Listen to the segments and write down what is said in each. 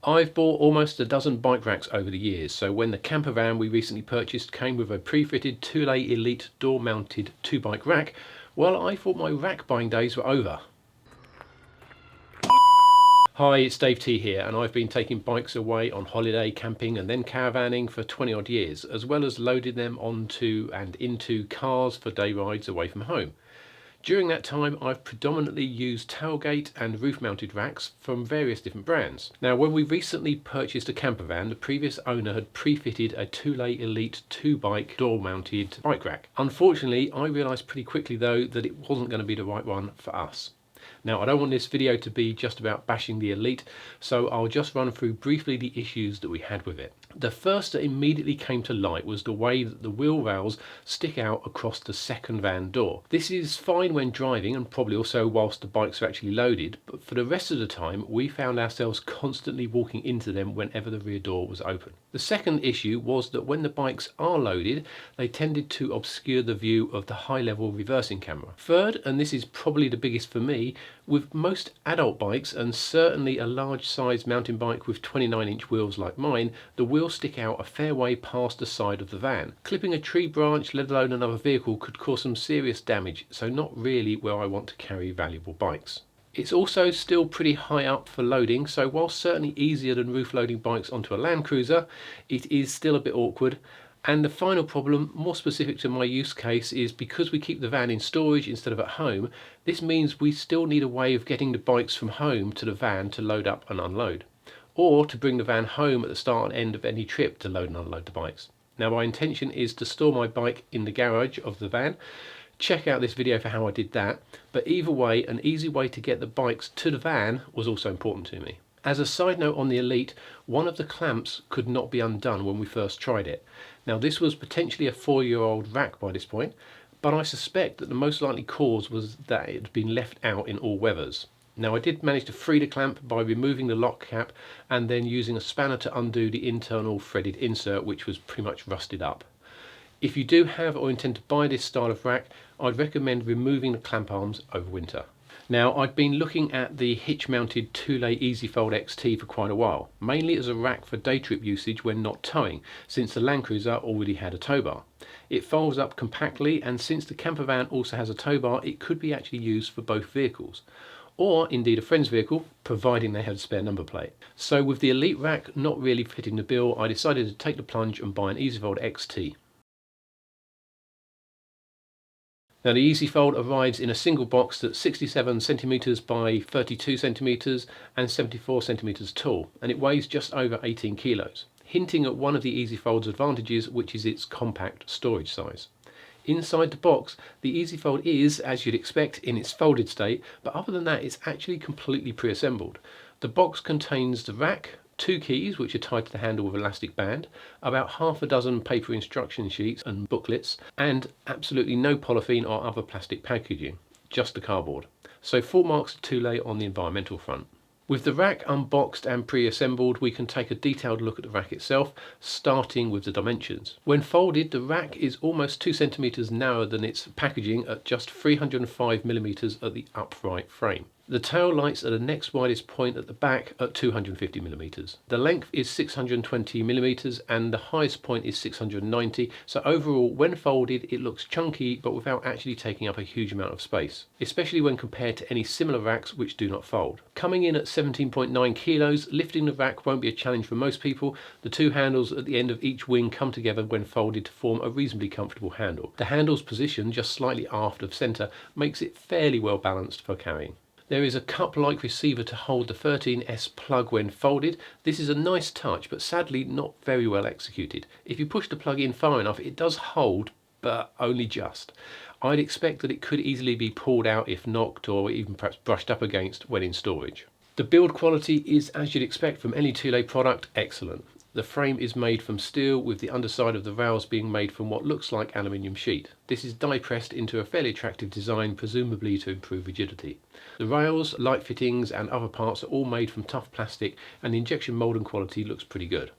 I've bought almost a dozen bike racks over the years, so when the camper van we recently purchased came with a pre-fitted Thule Elite door-mounted 2-bike rack, well, I thought my rack buying days were over. Hi, it's Dave T here, and I've been taking bikes away on holiday, camping and then caravanning for 20 odd years, as well as loading them onto and into cars for day rides away from home. During that time, I've predominantly used tailgate and roof-mounted racks from various different brands. Now, when we recently purchased a camper van, the previous owner had pre-fitted a Thule Elite 2-bike door-mounted bike rack. Unfortunately, I realised pretty quickly though that it wasn't going to be the right one for us. Now, I don't want this video to be just about bashing the Elite, so I'll just run through briefly the issues that we had with it. The first that immediately came to light was the way that the wheel rails stick out across the second van door. This is fine when driving and probably also whilst the bikes are actually loaded, but for the rest of the time we found ourselves constantly walking into them whenever the rear door was open. The second issue was that when the bikes are loaded, they tended to obscure the view of the high-level reversing camera. Third, and this is probably the biggest for me, with most adult bikes and certainly a large size mountain bike with 29-inch wheels like mine, the wheels stick out a fair way past the side of the van. Clipping a tree branch, let alone another vehicle, could cause some serious damage, so not really where I want to carry valuable bikes. It's also still pretty high up for loading, so while certainly easier than roof loading bikes onto a Land Cruiser, it is still a bit awkward. And the final problem, more specific to my use case, is because we keep the van in storage instead of at home, this means we still need a way of getting the bikes from home to the van to load up and unload, or to bring the van home at the start and end of any trip to load and unload the bikes. Now, my intention is to store my bike in the garage of the van. Check out this video for how I did that, but either way, an easy way to get the bikes to the van was also important to me. As a side note on the Elite, one of the clamps could not be undone when we first tried it. Now, this was potentially a 4-year-old rack by this point, but I suspect that the most likely cause was that it had been left out in all weathers. Now, I did manage to free the clamp by removing the lock cap and then using a spanner to undo the internal threaded insert, which was pretty much rusted up. If you do have or intend to buy this style of rack, I'd recommend removing the clamp arms over winter. Now, I've been looking at the hitch-mounted Thule Easyfold XT for quite a while, mainly as a rack for day trip usage when not towing, since the Land Cruiser already had a towbar. It folds up compactly, and since the camper van also has a towbar, it could be actually used for both vehicles, or indeed a friend's vehicle, providing they had a spare number plate. So with the Elite rack not really fitting the bill, I decided to take the plunge and buy an Easyfold XT. Now, the Easyfold arrives in a single box that's 67 centimeters by 32 centimeters and 74 centimeters tall, and it weighs just over 18 kilos, hinting at one of the Easyfold's advantages, which is its compact storage size. Inside the box, the Easyfold is, as you'd expect, in its folded state, but other than that, it's actually completely pre-assembled. The box contains the rack, 2 keys which are tied to the handle with elastic band, about half a dozen paper instruction sheets and booklets, and absolutely no polythene or other plastic packaging, just the cardboard. So full marks of Thule on the environmental front. With the rack unboxed and pre-assembled, we can take a detailed look at the rack itself, starting with the dimensions. When folded, the rack is almost 2 centimeters narrower than its packaging at just 305 millimeters at the upright frame. The tail lights are the next widest point at the back at 250 millimeters. The length is 620 millimeters and the highest point is 690, so overall when folded it looks chunky but without actually taking up a huge amount of space, especially when compared to any similar racks which do not fold. Coming in at 17.9 kilos, lifting the rack won't be a challenge for most people. The two handles at the end of each wing come together when folded to form a reasonably comfortable handle. The handle's position just slightly aft of centre makes it fairly well balanced for carrying. There is a cup-like receiver to hold the 13S plug when folded. This is a nice touch, but sadly not very well executed. If you push the plug in far enough, it does hold, but only just. I'd expect that it could easily be pulled out if knocked or even perhaps brushed up against when in storage. The build quality is, as you'd expect from any Thule product, excellent. The frame is made from steel, with the underside of the rails being made from what looks like aluminium sheet. This is die pressed into a fairly attractive design, presumably to improve rigidity. The rails, light fittings and other parts are all made from tough plastic, and the injection moulding quality looks pretty good.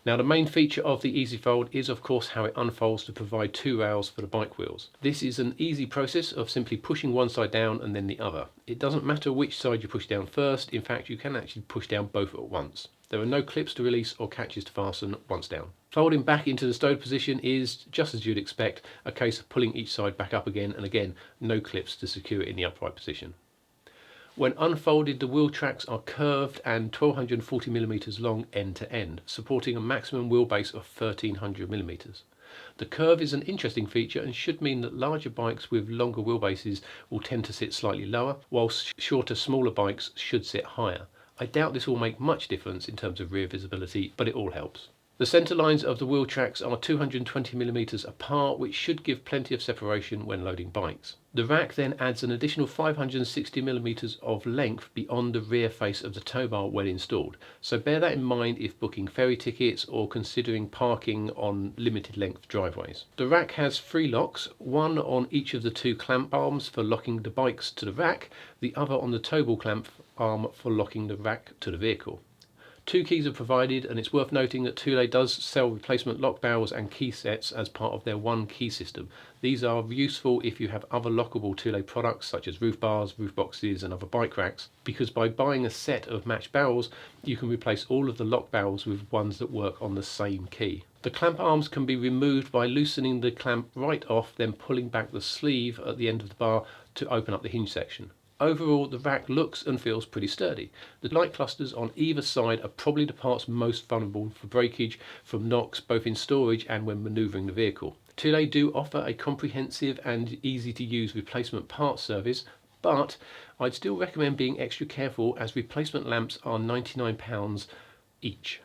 Now the main feature of the Easyfold is of course how it unfolds to provide two rails for the bike wheels. This is an easy process of simply pushing one side down and then the other. It doesn't matter which side you push down first, in fact you can actually push down both at once. There are no clips to release or catches to fasten once down. Folding back into the stowed position is, just as you'd expect, a case of pulling each side back up again, and again no clips to secure it in the upright position. When unfolded, the wheel tracks are curved and 1240mm long end to end, supporting a maximum wheelbase of 1300mm. The curve is an interesting feature and should mean that larger bikes with longer wheelbases will tend to sit slightly lower, whilst shorter, smaller bikes should sit higher. I doubt this will make much difference in terms of rear visibility, but it all helps. The centre lines of the wheel tracks are 220mm apart, which should give plenty of separation when loading bikes. The rack then adds an additional 560mm of length beyond the rear face of the tow bar when installed, so bear that in mind if booking ferry tickets or considering parking on limited length driveways. The rack has 3 locks, one on each of the 2 clamp arms for locking the bikes to the rack, the other on the tow ball clamp arm for locking the rack to the vehicle. 2 keys are provided, and it's worth noting that Thule does sell replacement lock barrels and key sets as part of their one key system. These are useful if you have other lockable Thule products such as roof bars, roof boxes and other bike racks, because by buying a set of matched barrels you can replace all of the lock barrels with ones that work on the same key. The clamp arms can be removed by loosening the clamp right off, then pulling back the sleeve at the end of the bar to open up the hinge section. Overall, the rack looks and feels pretty sturdy. The light clusters on either side are probably the parts most vulnerable for breakage from knocks, both in storage and when manoeuvring the vehicle. Thule do offer a comprehensive and easy to use replacement parts service, but I'd still recommend being extra careful as replacement lamps are £99 each.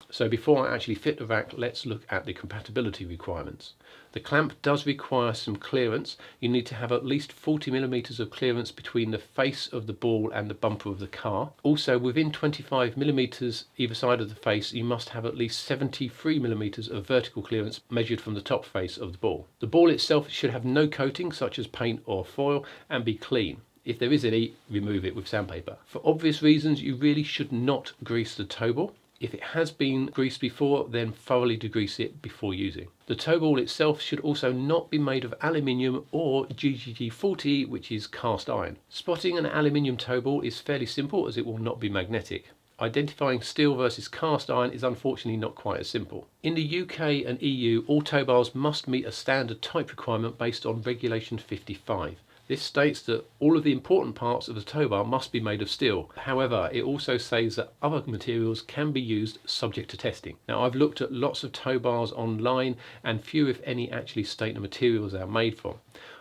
So before I actually fit the rack, let's look at the compatibility requirements. The clamp does require some clearance. You need to have at least 40mm of clearance between the face of the ball and the bumper of the car. Also, within 25mm either side of the face, you must have at least 73mm of vertical clearance measured from the top face of the ball. The ball itself should have no coating such as paint or foil and be clean. If there is any, remove it with sandpaper. For obvious reasons, you really should not grease the tow ball. If it has been greased before, then thoroughly degrease it before using. The tow ball itself should also not be made of aluminium or GGG40, which is cast iron. Spotting an aluminium tow ball is fairly simple as it will not be magnetic. Identifying steel versus cast iron is unfortunately not quite as simple. In the UK and EU, all tow bars must meet a standard type requirement based on Regulation 55. This states that all of the important parts of the tow bar must be made of steel. However, it also says that other materials can be used subject to testing. Now, I've looked at lots of tow bars online and few if any actually state the materials they are made from.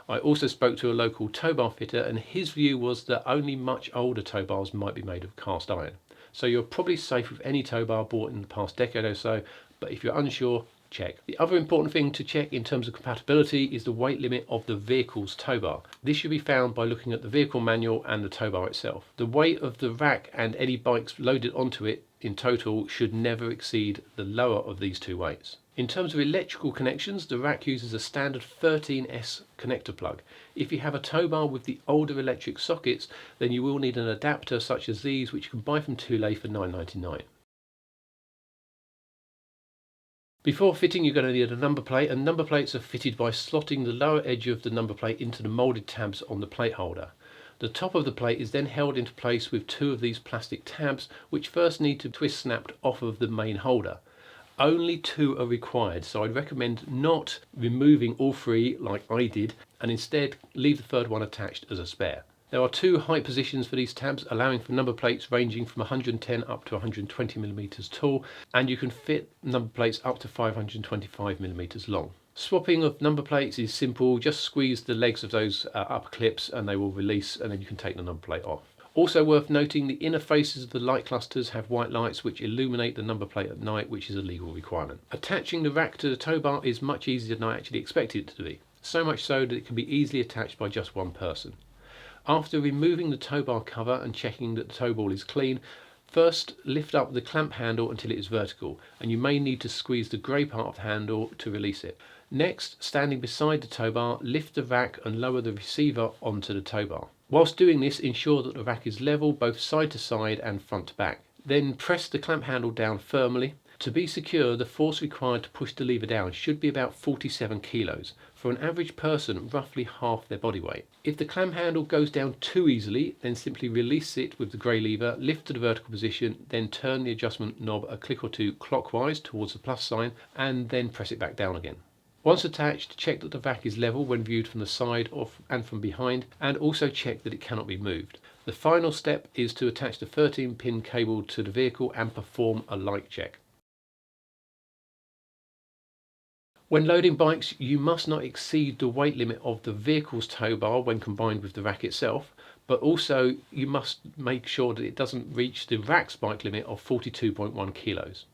I also spoke to a local tow bar fitter and his view was that only much older tow bars might be made of cast iron. So you're probably safe with any tow bar bought in the past decade or so, but if you're unsure, check. The other important thing to check in terms of compatibility is the weight limit of the vehicle's tow bar. This should be found by looking at the vehicle manual and the tow bar itself. The weight of the rack and any bikes loaded onto it in total should never exceed the lower of these two weights. In terms of electrical connections, the rack uses a standard 13S connector plug. If you have a tow bar with the older electric sockets, then you will need an adapter such as these, which you can buy from Thule for £9.99. Before fitting, you're going to need a number plate, and number plates are fitted by slotting the lower edge of the number plate into the moulded tabs on the plate holder. The top of the plate is then held into place with 2 of these plastic tabs, which first need to twist snapped off of the main holder. Only 2 are required, so I'd recommend not removing all 3 like I did, and instead leave the third one attached as a spare. There are 2 height positions for these tabs, allowing for number plates ranging from 110 up to 120mm tall, and you can fit number plates up to 525mm long. Swapping of number plates is simple. Just squeeze the legs of those upper clips and they will release, and then you can take the number plate off. Also worth noting, the inner faces of the light clusters have white lights which illuminate the number plate at night, which is a legal requirement. Attaching the rack to the tow bar is much easier than I actually expected it to be. So much so that it can be easily attached by just one person. After removing the tow bar cover and checking that the tow ball is clean, first lift up the clamp handle until it is vertical, and you may need to squeeze the grey part of the handle to release it. Next, standing beside the tow bar, lift the rack and lower the receiver onto the tow bar. Whilst doing this, ensure that the rack is level both side to side and front to back. Then press the clamp handle down firmly. To be secure, the force required to push the lever down should be about 47 kilos. For an average person, roughly half their body weight. If the clamp handle goes down too easily, then simply release it with the grey lever, lift to the vertical position, then turn the adjustment knob a click or two clockwise towards the plus sign, and then press it back down again. Once attached, check that the vac is level when viewed from the side and from behind, and also check that it cannot be moved. The final step is to attach the 13-pin cable to the vehicle and perform a like check. When loading bikes, you must not exceed the weight limit of the vehicle's tow bar when combined with the rack itself, but also you must make sure that it doesn't reach the rack's bike limit of 42.1 kilos.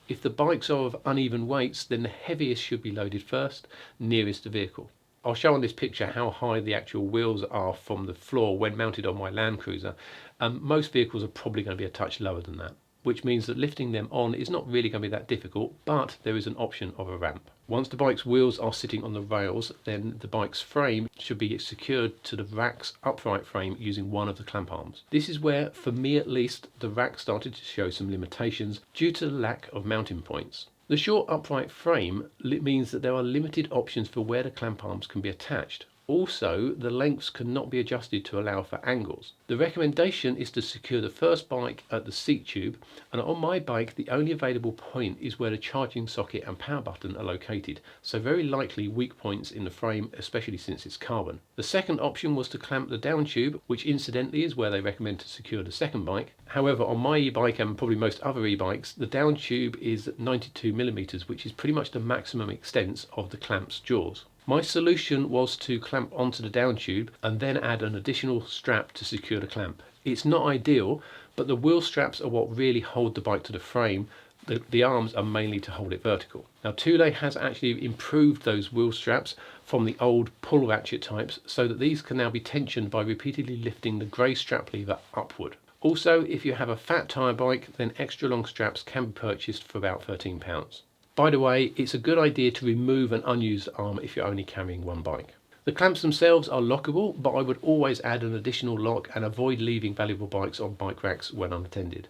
If the bikes are of uneven weights, then the heaviest should be loaded first, nearest the vehicle. I'll show on this picture how high the actual wheels are from the floor when mounted on my Land Cruiser. Most vehicles are probably going to be a touch lower than that, which means that lifting them on is not really going to be that difficult, but there is an option of a ramp. Once the bike's wheels are sitting on the rails, then the bike's frame should be secured to the rack's upright frame using one of the clamp arms. This is where, for me at least, the rack started to show some limitations due to the lack of mounting points. The short upright frame means that there are limited options for where the clamp arms can be attached. Also, the lengths cannot be adjusted to allow for angles. The recommendation is to secure the first bike at the seat tube, and on my bike the only available point is where the charging socket and power button are located, so very likely weak points in the frame, especially since it's carbon. The second option was to clamp the down tube, which incidentally is where they recommend to secure the second bike. However, on my e-bike and probably most other e-bikes, the down tube is 92mm, which is pretty much the maximum extent of the clamp's jaws. My solution was to clamp onto the down tube and then add an additional strap to secure the clamp. It's not ideal, but the wheel straps are what really hold the bike to the frame. The arms are mainly to hold it vertical. Now Thule has actually improved those wheel straps from the old pull ratchet types so that these can now be tensioned by repeatedly lifting the grey strap lever upward. Also, if you have a fat tyre bike, then extra long straps can be purchased for about £13. By the way, it's a good idea to remove an unused arm if you're only carrying one bike. The clamps themselves are lockable, but I would always add an additional lock and avoid leaving valuable bikes on bike racks when unattended.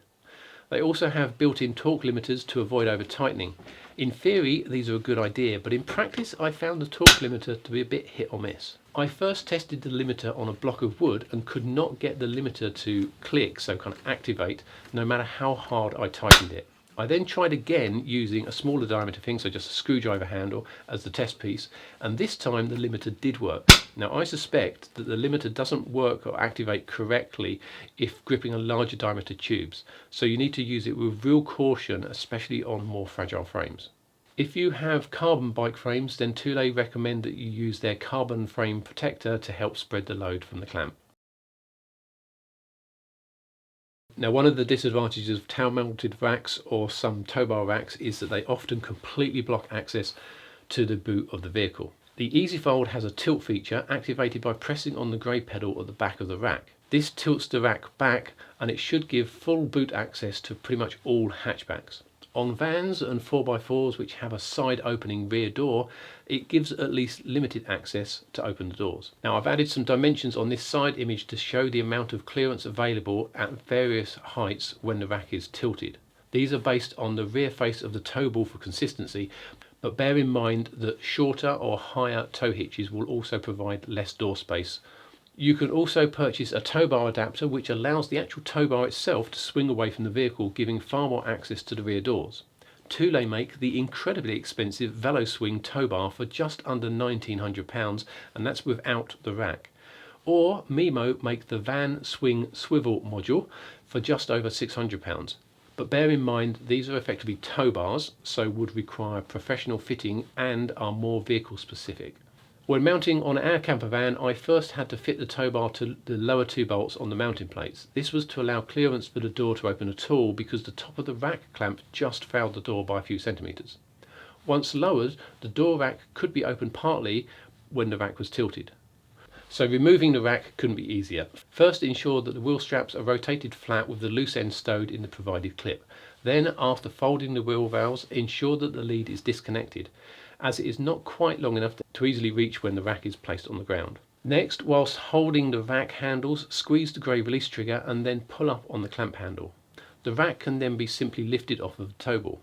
They also have built-in torque limiters to avoid over-tightening. In theory, these are a good idea, but in practice I found the torque limiter to be a bit hit or miss. I first tested the limiter on a block of wood and could not get the limiter to click, so kind of activate, no matter how hard I tightened it. I then tried again using a smaller diameter thing, so just a screwdriver handle as the test piece, and this time the limiter did work. Now I suspect that the limiter doesn't work or activate correctly if gripping a larger diameter tubes, so you need to use it with real caution, especially on more fragile frames. If you have carbon bike frames, then Thule recommend that you use their carbon frame protector to help spread the load from the clamp. Now, one of the disadvantages of tow-mounted racks or some Towbar racks is that they often completely block access to the boot of the vehicle. The Easyfold has a tilt feature activated by pressing on the grey pedal at the back of the rack. This tilts the rack back and it should give full boot access to pretty much all hatchbacks. On vans and 4x4s which have a side opening rear door, it gives at least limited access to open the doors. Now I've added some dimensions on this side image to show the amount of clearance available at various heights when the rack is tilted. These are based on the rear face of the tow ball for consistency, but bear in mind that shorter or higher tow hitches will also provide less door space. You can also purchase a tow bar adapter which allows the actual tow bar itself to swing away from the vehicle, giving far more access to the rear doors. Thule make the incredibly expensive VeloSwing tow bar for just under £1,900, and that's without the rack. Or Mimo make the Van Swing Swivel module for just over £600. But bear in mind these are effectively tow bars, so would require professional fitting and are more vehicle specific. When mounting on our camper van, I first had to fit the tow bar to the lower two bolts on the mounting plates. This was to allow clearance for the door to open at all because the top of the rack clamp just failed the door by a few centimetres. Once lowered, the door rack could be opened partly when the rack was tilted. So removing the rack couldn't be easier. First, ensure that the wheel straps are rotated flat with the loose end stowed in the provided clip. Then, after folding the wheel valves, ensure that the lead is disconnected, as it is not quite long enough to easily reach when the rack is placed on the ground. Next, whilst holding the rack handles, squeeze the grey release trigger and then pull up on the clamp handle. The rack can then be simply lifted off of the tow ball.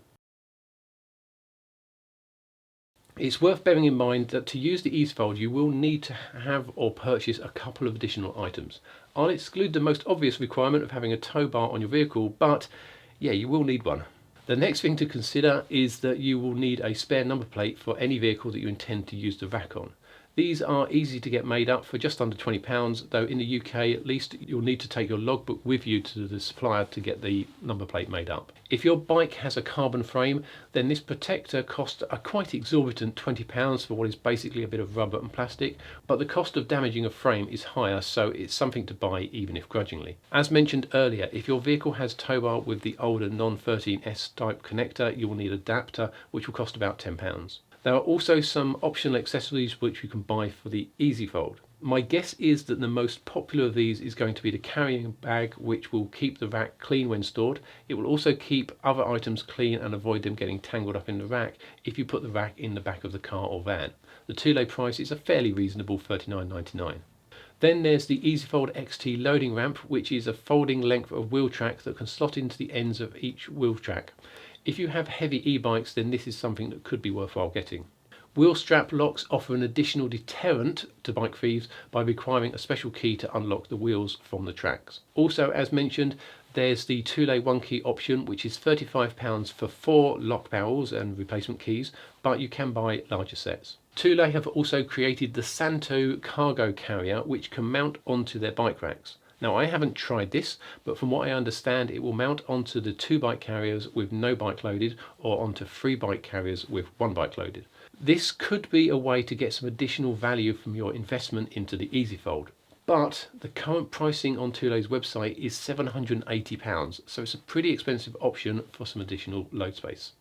It's worth bearing in mind that to use the Easyfold you will need to have or purchase a couple of additional items. I'll exclude the most obvious requirement of having a tow bar on your vehicle, but yeah, you will need one. The next thing to consider is that you will need a spare number plate for any vehicle that you intend to use the rack on. These are easy to get made up for just under £20, though in the UK at least you'll need to take your logbook with you to the supplier to get the number plate made up. If your bike has a carbon frame, then this protector costs a quite exorbitant £20 for what is basically a bit of rubber and plastic, but the cost of damaging a frame is higher, so it's something to buy even if grudgingly. As mentioned earlier, if your vehicle has tow bar with the older non-13S type connector, you will need an adapter which will cost about £10. There are also some optional accessories which you can buy for the Easyfold. My guess is that the most popular of these is going to be the carrying bag, which will keep the rack clean when stored. It will also keep other items clean and avoid them getting tangled up in the rack if you put the rack in the back of the car or van. The Thule price is a fairly reasonable $39.99. Then there's the Easyfold XT loading ramp, which is a folding length of wheel track that can slot into the ends of each wheel track. If you have heavy e-bikes, then this is something that could be worthwhile getting. Wheel strap locks offer an additional deterrent to bike thieves by requiring a special key to unlock the wheels from the tracks. Also, as mentioned, there's the Thule one key option, which is £35 for 4 lock barrels and replacement keys, but you can buy larger sets. Thule have also created the Santo cargo carrier, which can mount onto their bike racks. Now, I haven't tried this, but from what I understand, it will mount onto the 2 bike carriers with no bike loaded, or onto 3 bike carriers with 1 bike loaded. This could be a way to get some additional value from your investment into the Easyfold, but the current pricing on Thule's website is £780, so it's a pretty expensive option for some additional load space.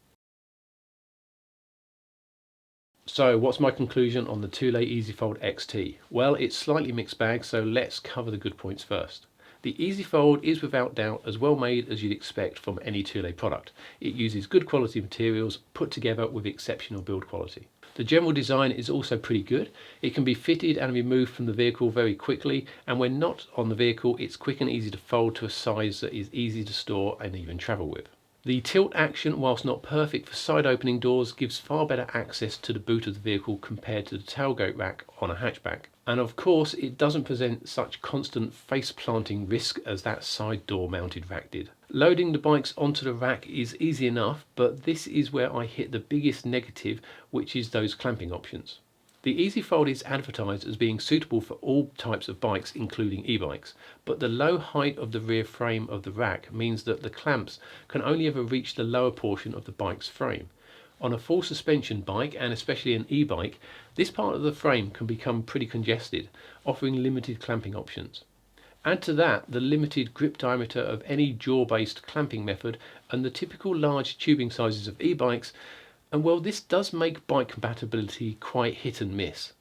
So what's my conclusion on the Thule Easyfold XT? Well, it's slightly mixed bag, so let's cover the good points first. The Easyfold is without doubt as well made as you'd expect from any Thule product. It uses good quality materials put together with exceptional build quality. The general design is also pretty good. It can be fitted and removed from the vehicle very quickly, and when not on the vehicle, it's quick and easy to fold to a size that is easy to store and even travel with. The tilt action, whilst not perfect for side opening doors, gives far better access to the boot of the vehicle compared to the tailgate rack on a hatchback. And of course, it doesn't present such constant face planting risk as that side door mounted rack did. Loading the bikes onto the rack is easy enough, but this is where I hit the biggest negative, which is those clamping options. The Easyfold is advertised as being suitable for all types of bikes, including e-bikes, but the low height of the rear frame of the rack means that the clamps can only ever reach the lower portion of the bike's frame. On a full suspension bike, and especially an e-bike, this part of the frame can become pretty congested, offering limited clamping options. Add to that the limited grip diameter of any jaw-based clamping method and the typical large tubing sizes of e-bikes, and well, this does make bike compatibility quite hit and miss.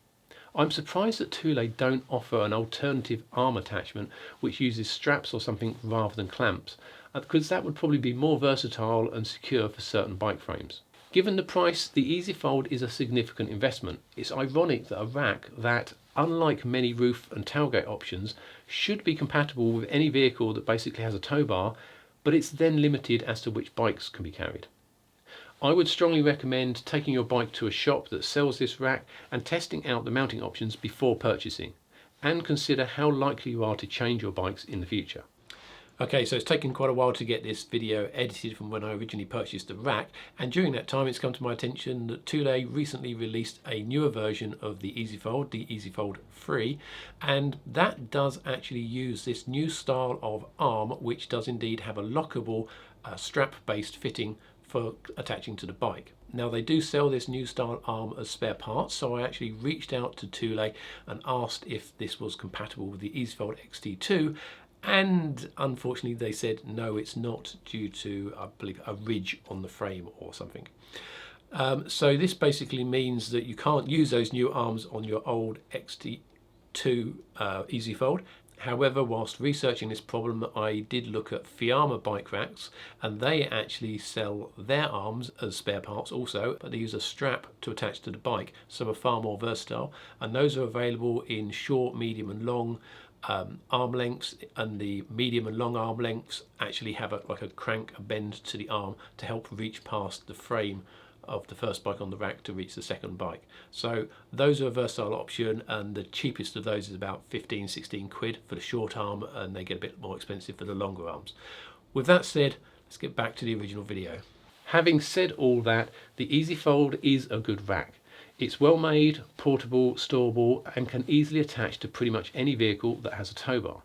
I'm surprised that Thule don't offer an alternative arm attachment which uses straps or something rather than clamps, because that would probably be more versatile and secure for certain bike frames. Given the price, the Easyfold is a significant investment. It's ironic that a rack that, unlike many roof and tailgate options, should be compatible with any vehicle that basically has a tow bar, but it's then limited as to which bikes can be carried. I would strongly recommend taking your bike to a shop that sells this rack and testing out the mounting options before purchasing, and consider how likely you are to change your bikes in the future. Okay, so it's taken quite a while to get this video edited from when I originally purchased the rack, and during that time it's come to my attention that Thule recently released a newer version of the Easyfold, the Easyfold 3, and that does actually use this new style of arm, which does indeed have a lockable strap-based fitting for attaching to the bike. Now, they do sell this new style arm as spare parts, so I actually reached out to Thule and asked if this was compatible with the Easyfold XT2, and unfortunately they said no, it's not, due to, I believe, a ridge on the frame or something. So this basically means that you can't use those new arms on your old XT2 Easyfold. However, whilst researching this problem, I did look at Fiamma bike racks, and they actually sell their arms as spare parts also, but they use a strap to attach to the bike, so are far more versatile, and those are available in short, medium and long, arm lengths, and the medium and long arm lengths actually have like a crank, a bend to the arm to help reach past the frame of the first bike on the rack to reach the second bike. So those are a versatile option, and the cheapest of those is about 15-16 quid for the short arm, and they get a bit more expensive for the longer arms. With that said, let's get back to the original video. Having said all that, the Easyfold is a good rack. It's well made, portable, storable, and can easily attach to pretty much any vehicle that has a tow bar.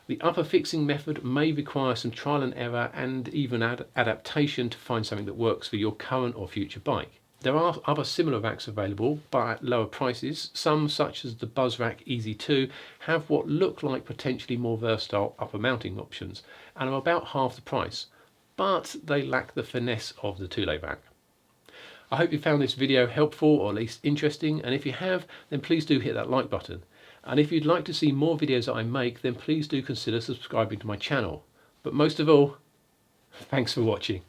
The upper fixing method may require some trial and error and even adaptation to find something that works for your current or future bike. There are other similar racks available, but at lower prices. Some, such as the BuzzRack EZ2, have what look like potentially more versatile upper mounting options and are about half the price, but they lack the finesse of the Thule rack. I hope you found this video helpful, or at least interesting, and if you have, then please do hit that like button. And if you'd like to see more videos that I make, then please do consider subscribing to my channel. But most of all, thanks for watching.